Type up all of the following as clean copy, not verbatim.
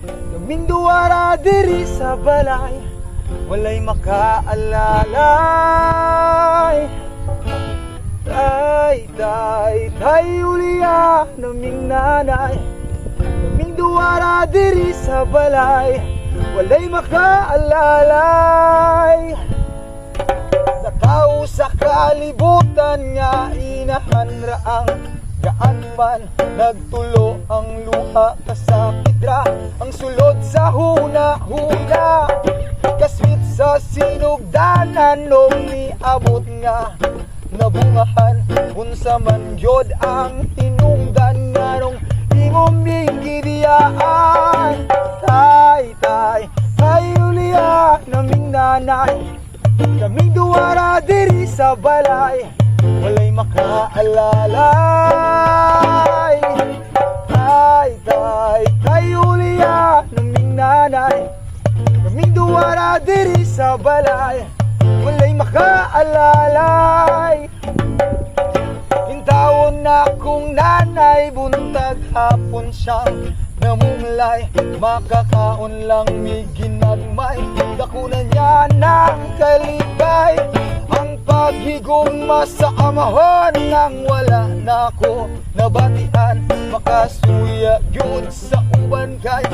Kaming duwara diri sa balay, walay makaalalay. Tay, uliya naming nanay. Kaming duwara diri sa balay, walay makaalalay. Nakao sa kalibutan nga inahanra ang gaan man. Nagtulo ang luha kasapidra, ang sulod sa huna-huna. Kaswit sa sinugdanan nung niabot nga nabungahan. Unsa man yod ang tinungdan nga nung imong minggidiyaan. Tay, uliya naming nanay. Kaming duwara diri sa balay, walay makaalalay. Tay, uliya naming nanay. Kaming duwara diri sa balay, walay makaalalay. Hintaon na kong nanay, buntag hapon siyang namumlay. Makakaon lang may ginagmay, dakunan niya ng kalipay. Ang paghigugma sa amahon nang wala na ko nabatian. Makasuya yun sa uban kay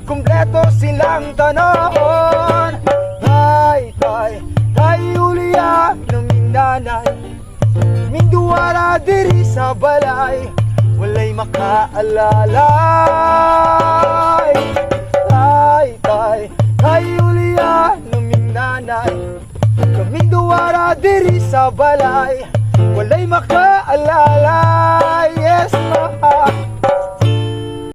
kumpleto silang tanon. Tay, uliya naming nanay. Kaming duwara diri sa balay, walay makaalalay. Tay, uliya naming nanay. Kaming duwara diri sa balay, walay makaalalay. Yes, ma.